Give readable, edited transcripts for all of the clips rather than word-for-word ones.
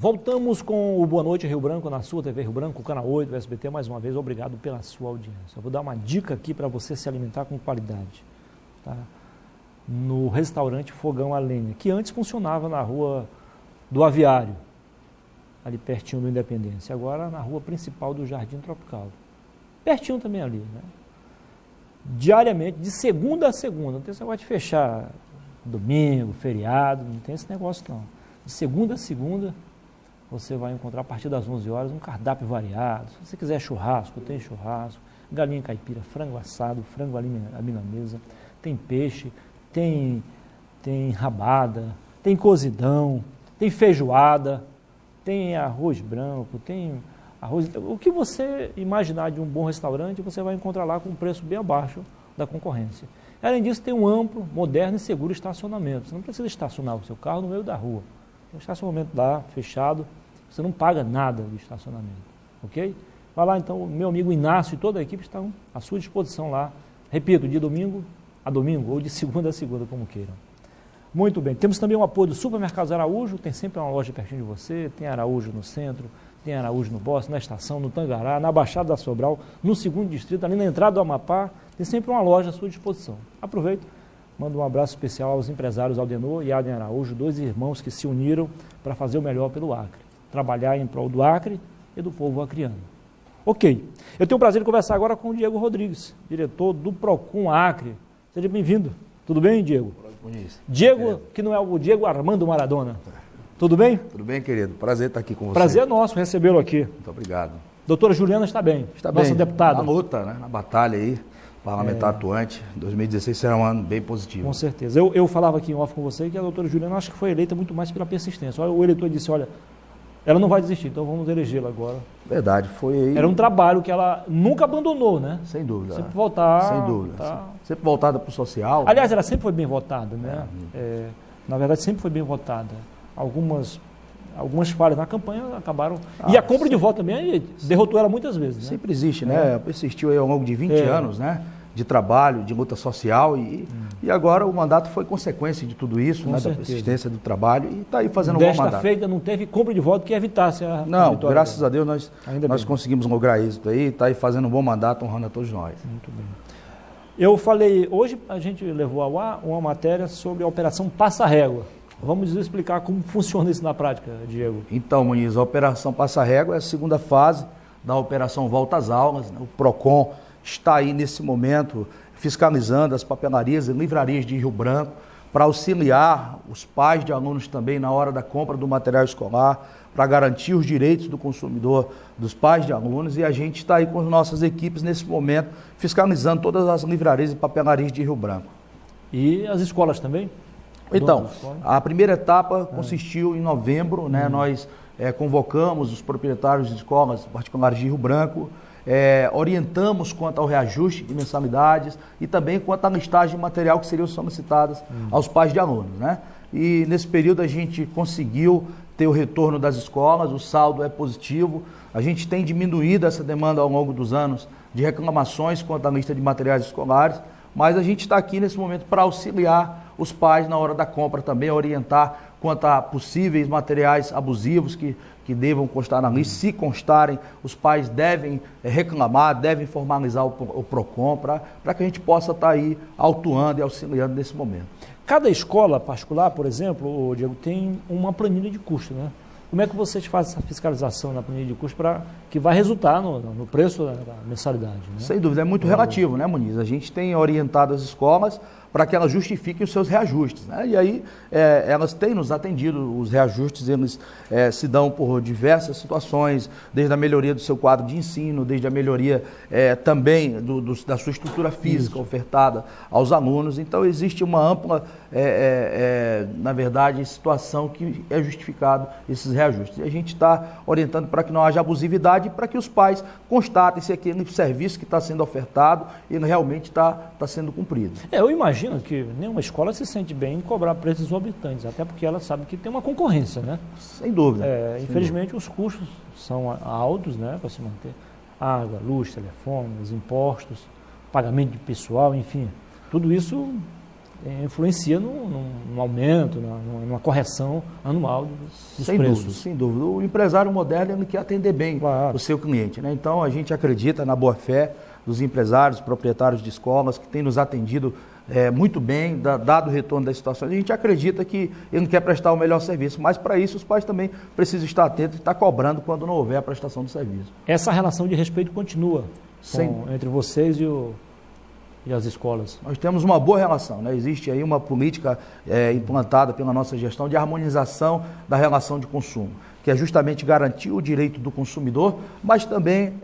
Voltamos com o Boa Noite Rio Branco, na sua TV Rio Branco, Canal 8 do SBT. Mais uma vez, obrigado pela sua audiência. Eu vou dar uma dica aqui para você se alimentar com qualidade. Tá? No restaurante Fogão a Lenha, que antes funcionava na rua do Aviário, ali pertinho do Independência. Agora na rua principal do Jardim Tropical. Pertinho também ali, né? Diariamente, de segunda a segunda. Não tem esse negócio de fechar domingo, feriado, não tem esse negócio não. De segunda a segunda, você vai encontrar a partir das 11 horas um cardápio variado. Se você quiser churrasco, tem churrasco, galinha caipira, frango assado, frango à milanesa, tem peixe, tem rabada, tem cozidão, tem feijoada, tem arroz branco, tem arroz... O que você imaginar de um bom restaurante, você vai encontrar lá com um preço bem abaixo da concorrência. Além disso, tem um amplo, moderno e seguro estacionamento. Você não precisa estacionar o seu carro no meio da rua. Tem um estacionamento lá, fechado, você não paga nada de estacionamento, ok? Vai lá então, meu amigo Inácio e toda a equipe estão à sua disposição lá, repito, de domingo a domingo ou de segunda a segunda, como queiram. Muito bem, temos também o apoio do Supermercados Araújo, tem sempre uma loja pertinho de você, tem Araújo no centro, tem Araújo no Bosque, na Estação, no Tangará, na Baixada da Sobral, no 2º Distrito, ali na entrada do Amapá, tem sempre uma loja à sua disposição. Aproveito. Mando um abraço especial aos empresários Aldenor e Aden Araújo, 2 irmãos que se uniram para fazer o melhor pelo Acre. Trabalhar em prol do Acre e do povo acriano. Ok, eu tenho o prazer de conversar agora com o Diego Rodrigues, diretor do Procon Acre. Seja bem-vindo. Tudo bem, Diego? Diego, que não é o Diego Armando Maradona. Tudo bem? Tudo bem, querido. Prazer estar aqui com você. Prazer é nosso recebê-lo aqui. Muito obrigado. Doutora Juliana está bem? Está bem. Nossa deputada. Na luta, né? Na batalha aí. Parlamentar atuante, 2016 será um ano bem positivo. Com certeza. Eu falava aqui em off com você que a doutora Juliana acho que foi eleita muito mais pela persistência. O eleitor disse, olha, ela não vai desistir, então vamos elegê-la agora. Verdade, foi aí. Era um trabalho que ela nunca abandonou, né? Sem dúvida. Sempre voltar. Sem dúvida. Tá. Sempre voltada para o social. Aliás, ela sempre foi bem votada, né? Na verdade, sempre foi bem votada. Algumas falhas na campanha acabaram... e a compra de voto também derrotou ela muitas vezes, né? Sempre existe, né? Persistiu aí ao longo de 20 anos, né? De trabalho, de luta social e agora o mandato foi consequência de tudo isso, né? Da persistência do trabalho e está aí fazendo um bom mandato. Desta feita não teve compra de voto que evitasse a Não, vitória. Graças a Deus nós conseguimos lograr êxito aí, está aí fazendo um bom mandato, honrando a todos nós. Muito bem. Eu falei, hoje a gente levou ao ar uma matéria sobre a Operação Passa Régua. Vamos explicar como funciona isso na prática, Diego. Então, Muniz, a Operação Passa Régua é a segunda fase da Operação Volta às Aulas. Né? O PROCON está aí nesse momento fiscalizando as papelarias e livrarias de Rio Branco para auxiliar os pais de alunos também na hora da compra do material escolar, para garantir os direitos do consumidor, dos pais de alunos, e a gente está aí com as nossas equipes nesse momento fiscalizando todas as livrarias e papelarias de Rio Branco. E as escolas também? Então, a primeira etapa consistiu em novembro, né? Nós convocamos os proprietários de escolas particulares de Rio Branco, orientamos quanto ao reajuste de mensalidades e também quanto à listagem de material que seriam solicitadas aos pais de alunos, né? E nesse período a gente conseguiu ter o retorno das escolas, o saldo é positivo, a gente tem diminuído essa demanda ao longo dos anos de reclamações quanto à lista de materiais escolares, mas a gente está aqui nesse momento para auxiliar os pais na hora da compra também, orientar quanto a possíveis materiais abusivos que devam constar na lista. Se constarem, os pais devem reclamar, devem formalizar o PROCON para que a gente possa estar aí autuando e auxiliando nesse momento. Cada escola particular, por exemplo, Diego, tem uma planilha de custo, né? Como é que vocês fazem essa fiscalização na planilha de custo para que vai resultar no preço da mensalidade? Né? Sem dúvida, é muito relativo, né, Muniz? A gente tem orientado as escolas para que elas justifiquem os seus reajustes, né? E aí elas têm nos atendido, os reajustes eles se dão por diversas situações, desde a melhoria do seu quadro de ensino, desde a melhoria também da sua estrutura física ofertada aos alunos. Então existe uma ampla, na verdade, situação que é justificado esses reajustes. E a gente está orientando para que não haja abusividade e para que os pais constatem se aquele serviço que está sendo ofertado ele realmente está sendo cumprido. Eu imagino que nenhuma escola se sente bem em cobrar preços exorbitantes, até porque ela sabe que tem uma concorrência, né? Sem dúvida. Infelizmente os custos são altos, né, para se manter. Água, luz, telefones, impostos, pagamento de pessoal, enfim. Tudo isso influencia num aumento, numa correção anual dos sem preços. Dúvida, sem dúvida. O empresário moderno ele quer atender bem o seu cliente, né? Então a gente acredita na boa-fé dos empresários, proprietários de escolas que têm nos atendido muito bem, dado o retorno das situações. A gente acredita que ele quer prestar o melhor serviço, mas para isso os pais também precisam estar atentos e estar cobrando quando não houver a prestação do serviço. Essa relação de respeito continua entre vocês e as escolas? Nós temos uma boa relação, né? Existe aí uma política implantada pela nossa gestão de harmonização da relação de consumo, que é justamente garantir o direito do consumidor, mas também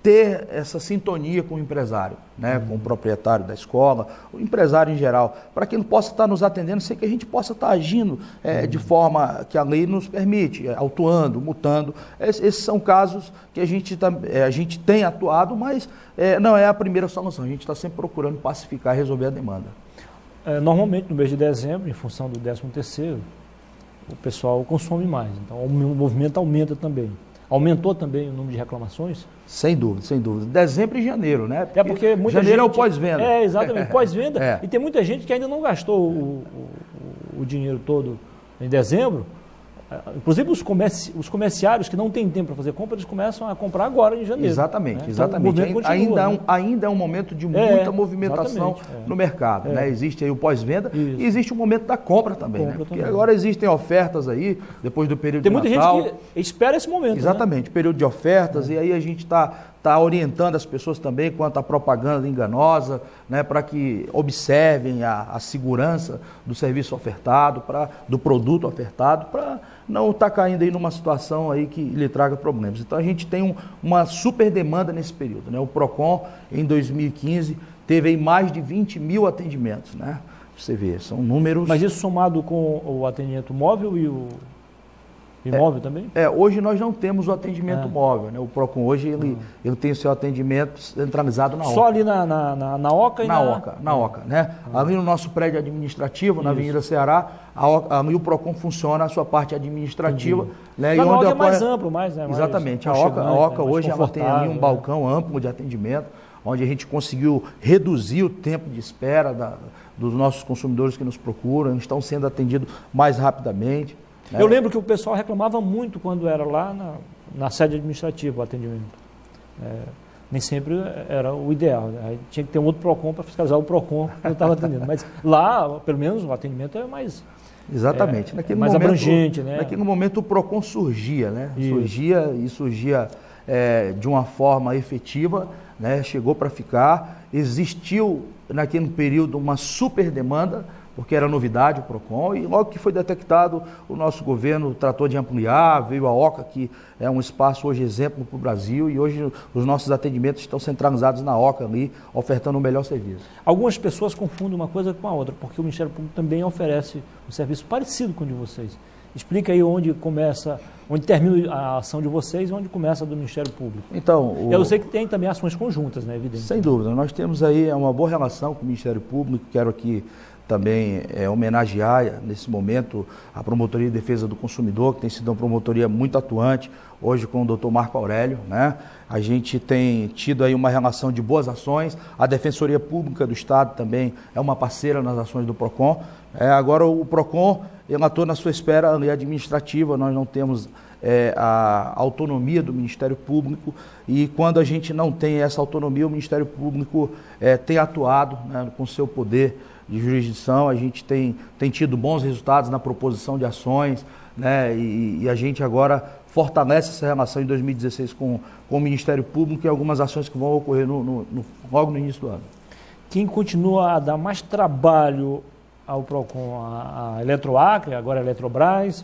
ter essa sintonia com o empresário, né? Com o proprietário da escola, o empresário em geral, para que ele possa estar nos atendendo sem que a gente possa estar agindo de forma que a lei nos permite, autuando, multando. Esses são casos que a gente tem atuado, mas não é a primeira solução. A gente está sempre procurando pacificar e resolver a demanda. Normalmente, no mês de dezembro, em função do 13º, o pessoal consome mais, então o movimento aumenta também. Aumentou também o número de reclamações? Sem dúvida, sem dúvida. Dezembro e janeiro, né? Porque muita janeiro gente, é o pós-venda. Exatamente, pós-venda. E tem muita gente que ainda não gastou o dinheiro todo em dezembro. Inclusive os comerciários que não têm tempo para fazer compra, eles começam a comprar agora em janeiro. Exatamente, né? exatamente. Então, ainda é um momento de muita movimentação no mercado. Né? Existe aí o pós-venda e existe o momento da compra também. Né? Porque agora existem ofertas aí, depois do período de Natal. Tem muita gente que espera esse momento. Exatamente, né? Período de ofertas, e aí a gente está orientando as pessoas também quanto à propaganda enganosa, né, para que observem a segurança do serviço ofertado, do produto ofertado, para não estar caindo aí numa situação aí que lhe traga problemas. Então a gente tem uma super demanda nesse período, né? O PROCON em 2015 teve aí mais de 20 mil atendimentos, né? Você vê, são números... Mas isso somado com o atendimento móvel e o imóvel também? Hoje nós não temos o atendimento móvel, né? O PROCON hoje ele tem o seu atendimento centralizado na OCA. Só ali na OCA e na OCA, né? Ali no nosso prédio administrativo, na Avenida Ceará, ali o PROCON funciona a sua parte administrativa. Né? Na OCA é mais amplo, né? Exatamente. A OCA hoje ela tem ali um balcão amplo de atendimento, onde a gente conseguiu reduzir o tempo de espera dos nossos consumidores que nos procuram, estão sendo atendidos mais rapidamente. Eu lembro que o pessoal reclamava muito quando era lá na sede administrativa o atendimento. Nem sempre era o ideal. Né? Aí tinha que ter um outro PROCON para fiscalizar o PROCON que eu estava atendendo. Mas lá, pelo menos, o atendimento é mais... Exatamente. Mais abrangente. Né? Naquele momento o PROCON surgia, né? Surgia de uma forma efetiva, né? Chegou para ficar. Existiu, naquele período, uma super demanda, porque era novidade o PROCON, e logo que foi detectado, o nosso governo tratou de ampliar, veio a OCA, que é um espaço hoje exemplo para o Brasil, e hoje os nossos atendimentos estão centralizados na OCA ali, ofertando o melhor serviço. Algumas pessoas confundem uma coisa com a outra, porque o Ministério Público também oferece um serviço parecido com o de vocês. Explica aí onde termina a ação de vocês e onde começa a do Ministério Público. Então, eu sei que tem também ações conjuntas, né, evidente. Sem dúvida, nós temos aí uma boa relação com o Ministério Público, quero aqui também homenagear nesse momento a Promotoria de Defesa do Consumidor, que tem sido uma promotoria muito atuante, hoje com o doutor Marco Aurélio, né? A gente tem tido aí uma relação de boas ações, a Defensoria Pública do Estado também é uma parceira nas ações do PROCON. Agora o PROCON, ele atua na sua esfera administrativa, nós não temos a autonomia do Ministério Público, e quando a gente não tem essa autonomia, o Ministério Público tem atuado, né, com seu poder de jurisdição. A gente tem tido bons resultados na proposição de ações, né, e a gente agora fortalece essa relação em 2016 com o Ministério Público e algumas ações que vão ocorrer logo no início do ano. Quem continua a dar mais trabalho ao PROCON, a Eletroacre, agora a Eletrobras,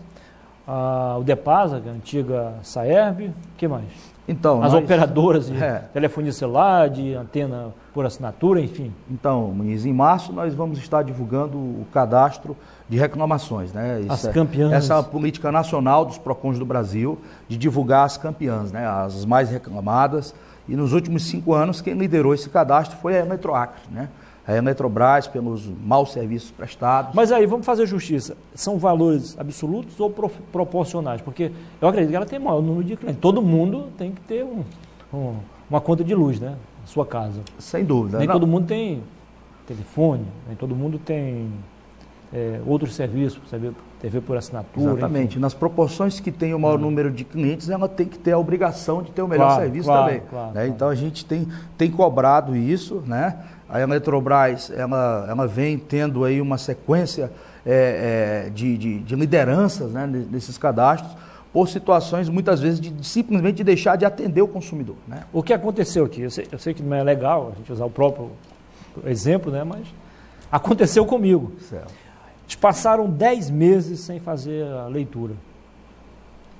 o Depasa, que é a antiga Saerb, o que mais? Então, as operadoras de telefonia celular, de antena por assinatura, enfim. Então, Muniz, em março nós vamos estar divulgando o cadastro de reclamações, né? As campeãs. Essa é a política nacional dos PROCONs do Brasil, de divulgar as campeãs, né? As mais reclamadas. E nos últimos 5 anos, quem liderou esse cadastro foi a Eletroacre, né? A Eletrobras, pelos maus serviços prestados. Mas aí, vamos fazer justiça. São valores absolutos ou proporcionais? Porque eu acredito que ela tem maior número de clientes. Todo mundo tem que ter uma conta de luz, né? Na sua casa. Sem dúvida. Nem todo mundo tem telefone, nem todo mundo tem outros serviços, TV por assinatura. Exatamente. Enfim. Nas proporções que tem o maior número de clientes, ela tem que ter a obrigação de ter o melhor serviço também. Né? Então a gente tem cobrado isso, né? A Eletrobras ela vem tendo aí uma sequência de lideranças, né, nesses cadastros, por situações muitas vezes de simplesmente deixar de atender o consumidor. Né? O que aconteceu aqui, eu sei que não é legal a gente usar o próprio exemplo, né, mas aconteceu comigo. Certo. Eles passaram 10 meses sem fazer a leitura.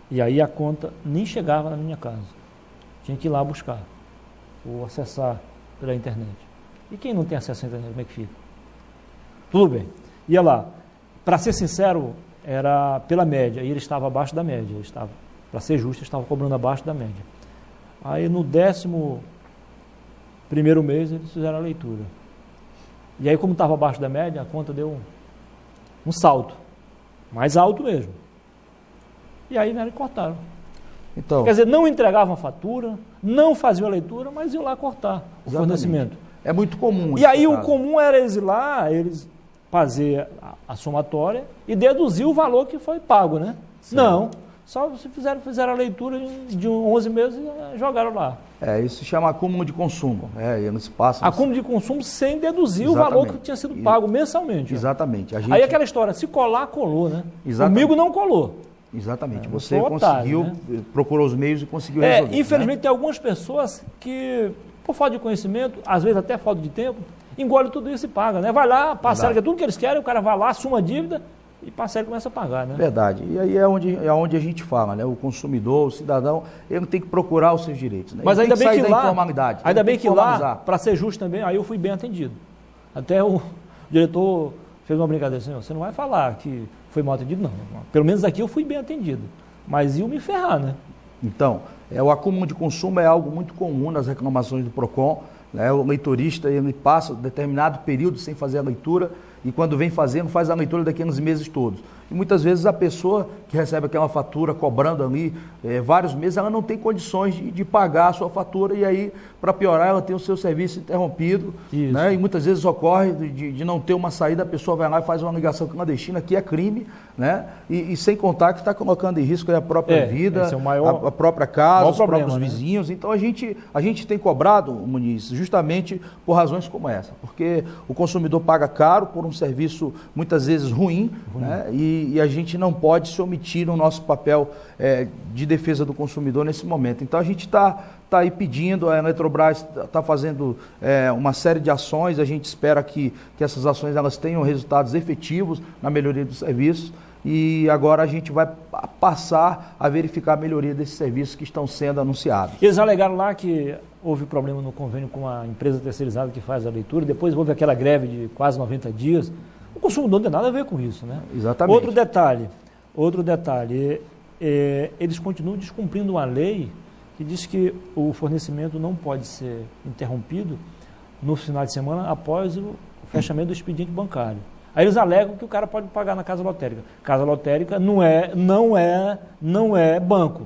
E aí a conta nem chegava na minha casa. Tinha que ir lá buscar ou acessar pela internet. E quem não tem acesso à internet, como é que fica? Tudo bem. Ia lá. Para ser sincero, era pela média, e ele estava abaixo da média. Para ser justo, ele estava cobrando abaixo da média. Aí no 11º mês eles fizeram a leitura. E aí, como estava abaixo da média, a conta deu um salto, mais alto mesmo. E aí eles cortaram. Então, quer dizer, não entregavam a fatura, não faziam a leitura, mas iam lá cortar o fornecimento. É muito comum. E aí o comum era eles ir lá, eles fazer a somatória e deduzir o valor que foi pago, né? Sim. Não, só fizeram a leitura de 11 meses e jogaram lá. Isso se chama acúmulo de consumo. Eles passam... Acúmulo de consumo sem deduzir o valor que tinha sido pago mensalmente. Exatamente. Aí aquela história, se colar, colou, né? Exatamente. Comigo não colou. Exatamente. Você conseguiu, né? Procurou os meios e conseguiu resolver. Infelizmente, tem algumas pessoas que, por falta de conhecimento, às vezes até falta de tempo, engole tudo isso e paga, né? Vai lá, parcela, que é tudo que eles querem, o cara vai lá, assuma a dívida e parcela e começa a pagar, né? Verdade. E aí é onde a gente fala, né? O consumidor, o cidadão, ele tem que procurar os seus direitos. Né? Mas ainda bem que lá, informalidade. Ainda bem que lá, para ser justo também, aí eu fui bem atendido. Até o diretor fez uma brincadeira assim, você não vai falar que foi mal atendido, não. Pelo menos aqui eu fui bem atendido. Mas iam me ferrar, né? Então, o acúmulo de consumo é algo muito comum nas reclamações do PROCON. Né? O leitorista ele passa um determinado período sem fazer a leitura e quando vem fazendo, faz a leitura daqueles meses todos. E muitas vezes a pessoa que recebe aquela fatura cobrando ali vários meses, ela não tem condições de pagar a sua fatura e aí, para piorar, ela tem o seu serviço interrompido. Né? E muitas vezes ocorre de não ter uma saída, a pessoa vai lá e faz uma ligação clandestina, que é crime, né? E sem contar que está colocando em risco a própria vida, a própria casa, os próprios vizinhos. Então a gente tem cobrado, Muniz, justamente por razões como essa, porque o consumidor paga caro por um serviço muitas vezes ruim. Né? E a gente não pode se omitir no nosso papel de defesa do consumidor nesse momento. Então a gente está aí pedindo, a Eletrobras está fazendo uma série de ações, a gente espera que essas ações elas tenham resultados efetivos na melhoria dos serviços e agora a gente vai passar a verificar a melhoria desses serviços que estão sendo anunciados. Eles alegaram lá que houve problema no convênio com a empresa terceirizada que faz a leitura, depois houve aquela greve de quase 90 dias. O consumidor não tem nada a ver com isso, né? Exatamente. Outro detalhe, eles continuam descumprindo uma lei que diz que o fornecimento não pode ser interrompido no final de semana após o fechamento do expediente bancário. Aí eles alegam que o cara pode pagar na casa lotérica. Casa lotérica não é banco.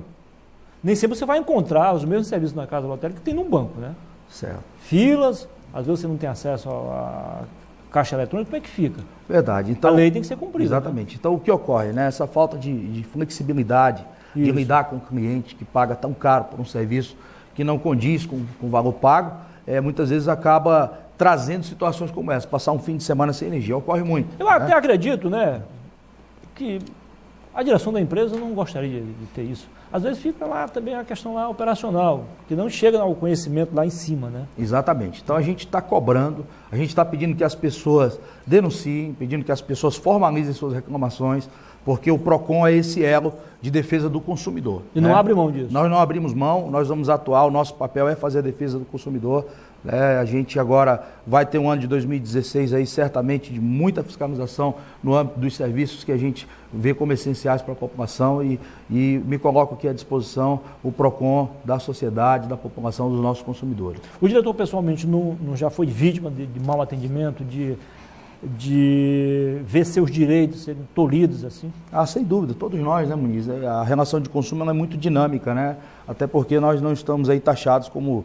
Nem sempre você vai encontrar os mesmos serviços na casa lotérica que tem num banco, né? Certo. Filas, às vezes você não tem acesso a caixa eletrônica, como é que fica? Verdade. Então, a lei tem que ser cumprida. Exatamente. Né? Então, o que ocorre, né? Essa falta de flexibilidade, de lidar com o cliente que paga tão caro por um serviço que não condiz com o valor pago, muitas vezes acaba trazendo situações como essa. Passar um fim de semana sem energia, ocorre muito. Eu até acredito, né, que a direção da empresa não gostaria de ter isso. Às vezes fica lá também a questão lá operacional, que não chega ao conhecimento lá em cima, né? Exatamente. Então a gente está cobrando, a gente está pedindo que as pessoas denunciem, pedindo que as pessoas formalizem suas reclamações, porque o PROCON é esse elo de defesa do consumidor. E não abre mão disso. Nós não abrimos mão, nós vamos atuar, o nosso papel é fazer a defesa do consumidor. A gente agora vai ter um ano de 2016 aí certamente de muita fiscalização no âmbito dos serviços que a gente vê como essenciais para a população e me coloco aqui à disposição o PROCON da sociedade, da população, dos nossos consumidores. O diretor pessoalmente não já foi vítima de mau atendimento, de de ver seus direitos serem tolhidos assim? Sem dúvida, todos nós, né, Muniz? A relação de consumo ela é muito dinâmica, né? Até porque nós não estamos aí taxados como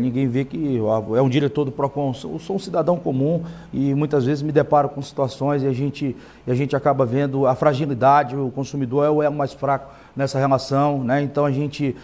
ninguém vê que é um diretor do PROCON. Eu sou um cidadão comum e muitas vezes me deparo com situações e a gente acaba vendo a fragilidade, o consumidor é o elo mais fraco nessa relação, né? Então a gente,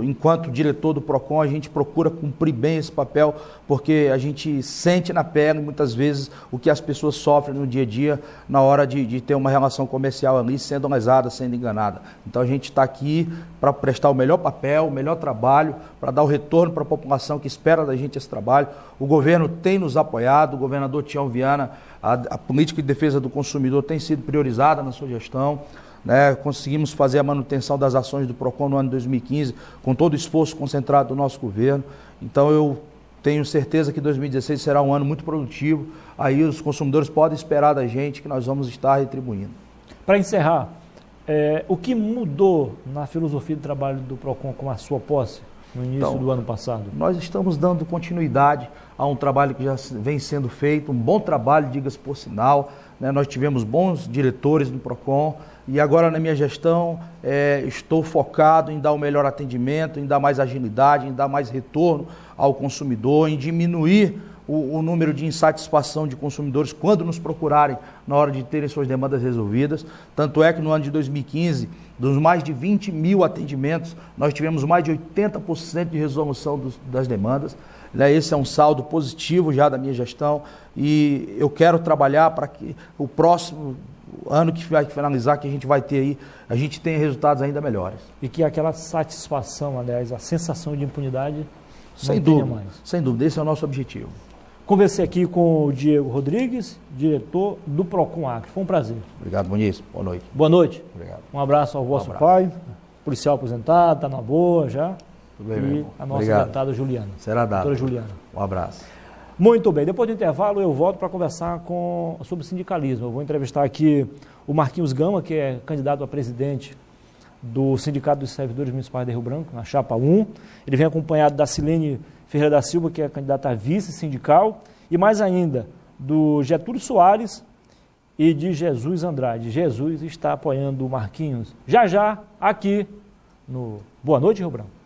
enquanto diretor do PROCON, a gente procura cumprir bem esse papel, porque a gente sente na pele muitas vezes o que as pessoas sofrem no dia a dia na hora de ter uma relação comercial ali, sendo lesada, sendo enganada. Então a gente está aqui para prestar o melhor papel, o melhor trabalho, para dar o retorno para a população que espera da gente esse trabalho. O governo tem nos apoiado, o governador Tião Viana, a política de defesa do consumidor tem sido priorizada na sua gestão. Né, conseguimos fazer a manutenção das ações do PROCON no ano de 2015, com todo o esforço concentrado do nosso governo. Então eu tenho certeza que 2016 será um ano muito produtivo. Aí os consumidores podem esperar da gente que nós vamos estar retribuindo. Para encerrar, o que mudou na filosofia de trabalho do PROCON com a sua posse no início do ano passado? Nós estamos dando continuidade a um trabalho que já vem sendo feito, um bom trabalho, diga-se por sinal. Né, nós tivemos bons diretores do PROCON. E agora na minha gestão estou focado em dar o melhor atendimento, em dar mais agilidade, em dar mais retorno ao consumidor, em diminuir o número de insatisfação de consumidores quando nos procurarem na hora de terem suas demandas resolvidas. Tanto é que no ano de 2015, dos mais de 20 mil atendimentos, nós tivemos mais de 80% de resolução das demandas. Esse é um saldo positivo já da minha gestão e eu quero trabalhar para que o próximo ano que vai finalizar, que a gente vai ter aí, a gente tenha resultados ainda melhores. E que aquela satisfação, aliás, a sensação de impunidade sem dúvida, mais. Sem dúvida, esse é o nosso objetivo. Conversei aqui com o Diego Rodrigues, diretor do PROCON Acre. Foi um prazer. Obrigado, Muniz. Boa noite. Boa noite. Obrigado. Um abraço ao vosso pai, policial aposentado, está na boa já. Tudo bem, e a nossa deputada Juliana. Será dado. Doutora Juliana. Um abraço. Muito bem, depois do intervalo eu volto para conversar sobre sindicalismo. Eu vou entrevistar aqui o Marquinhos Gama, que é candidato a presidente do Sindicato dos Servidores Municipais de Rio Branco, na Chapa 1. Ele vem acompanhado da Silene Ferreira da Silva, que é candidata a vice-sindical, e mais ainda do Getúlio Soares e de Jesus Andrade. Jesus está apoiando o Marquinhos já aqui no Boa Noite, Rio Branco.